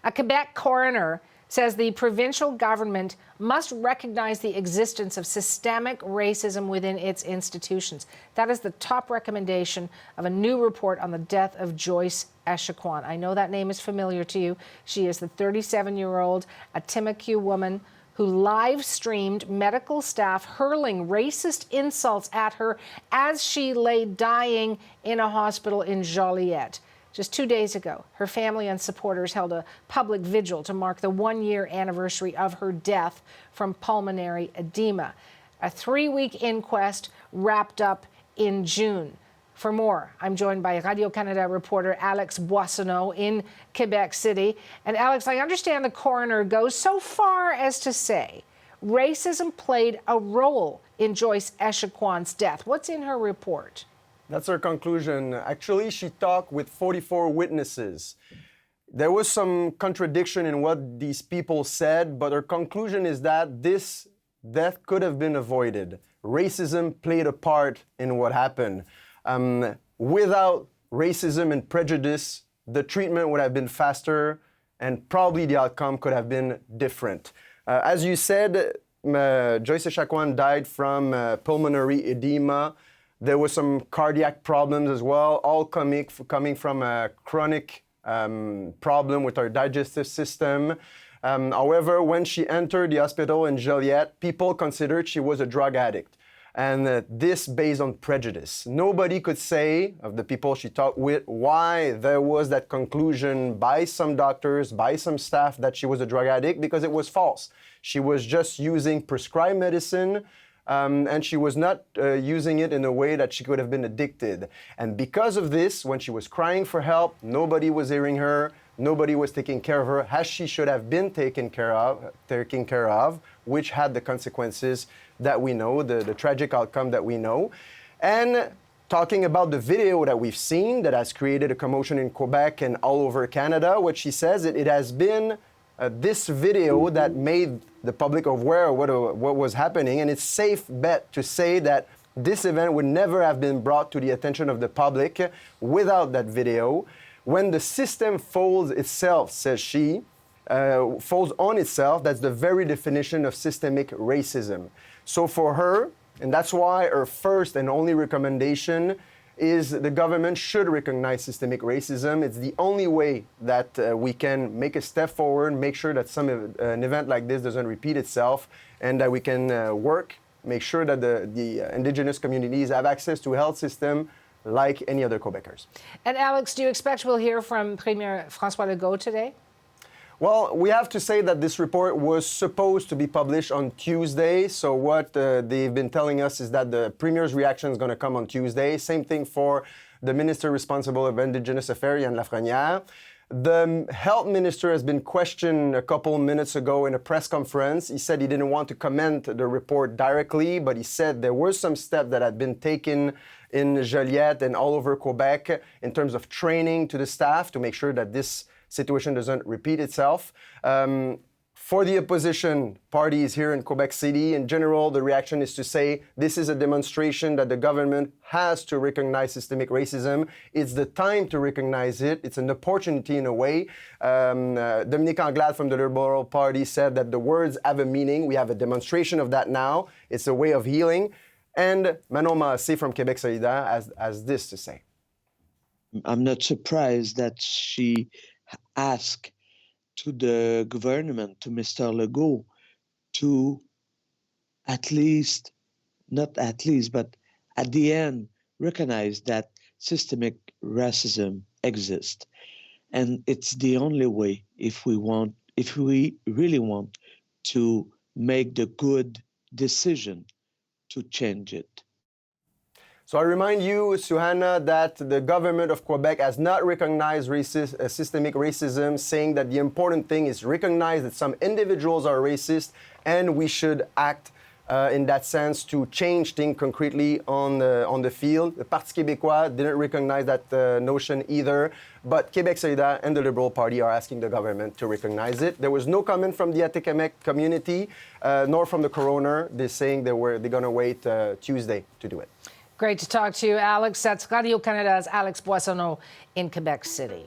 A Quebec coroner says the provincial government must recognize the existence of systemic racism within its institutions. That is the top recommendation of a new report on the death of Joyce Echaquan. I know that name is familiar to you. She is the 37-year-old Atimaque woman who live-streamed medical staff hurling racist insults at her as she lay dying in a hospital in Joliette. Just 2 days ago, her family and supporters held a public vigil to mark the one-year anniversary of her death from pulmonary edema. A 3-week inquest wrapped up in June. For more, I'm joined by Radio-Canada reporter Alex Boissonneau in Quebec City. And Alex, I understand the coroner goes so far as to say racism played a role in Joyce Echaquan's death. What's in her report? That's her conclusion. Actually, she talked with 44 witnesses. There was some contradiction in what these people said, but her conclusion is that this death could have been avoided. Racism played a part in what happened. Without racism and prejudice, the treatment would have been faster and probably the outcome could have been different. As you said, Joyce Echaquan died from pulmonary edema. There were some cardiac problems as well, all coming from a chronic problem with her digestive system. However, when she entered the hospital in Joliette, people considered she was a drug addict. And this based on prejudice. Nobody could say, of the people she talked with, why there was that conclusion by some doctors, by some staff, that she was a drug addict, because it was false. She was just using prescribed medicine, and she was not using it in a way that she could have been addicted. And because of this, when she was crying for help, nobody was hearing her, nobody was taking care of her as she should have been taken care of, which had the consequences that we know, the tragic outcome that we know. And talking about the video that we've seen that has created a commotion in Quebec and all over Canada, what she says, it has been this video that made the public aware of what was happening, and it's safe bet to say that this event would never have been brought to the attention of the public without that video. When the system folds itself, says she, folds on itself, that's the very definition of systemic racism. So for her, and that's why her first and only recommendation is the government should recognize systemic racism. It's the only way that we can make a step forward, make sure that an event like this doesn't repeat itself, and that we can work, make sure that the Indigenous communities have access to a health system like any other Quebecers. And Alex, do you expect we'll hear from Premier François Legault today? Well, we have to say that this report was supposed to be published on Tuesday. So what they've been telling us is that the Premier's reaction is going to come on Tuesday. Same thing for the Minister responsible of Indigenous Affairs, Yann Lafrenière. The Health Minister has been questioned a couple minutes ago in a press conference. He said he didn't want to comment the report directly, but he said there were some steps that had been taken in Joliette and all over Quebec in terms of training to the staff to make sure that this situation doesn't repeat itself. For the opposition parties here in Quebec City, in general, the reaction is to say this is a demonstration that the government has to recognize systemic racism. It's the time to recognize it. It's an opportunity in a way. Dominique Anglade from the Liberal Party said that the words have a meaning. We have a demonstration of that now. It's a way of healing. And Manon Massé from Québec solidaire has this to say. I'm not surprised that she asked to the government, to Mr. Legault, to at least, not at least, but at the end, recognize that systemic racism exists. And it's the only way if we really want to make the good decision to change it. So I remind you, Suhana, that the government of Quebec has not recognized systemic racism, saying that the important thing is recognize that some individuals are racist and we should act in that sense to change things concretely on the field. The Parti québécois didn't recognize that notion either, but Québec solidaire and the Liberal Party are asking the government to recognize it. There was no comment from the Atikamekw community, nor from the coroner. They're saying they're going to wait Tuesday to do it. Great to talk to you, Alex. That's Radio-Canada's Alex Boissonneau in Quebec City.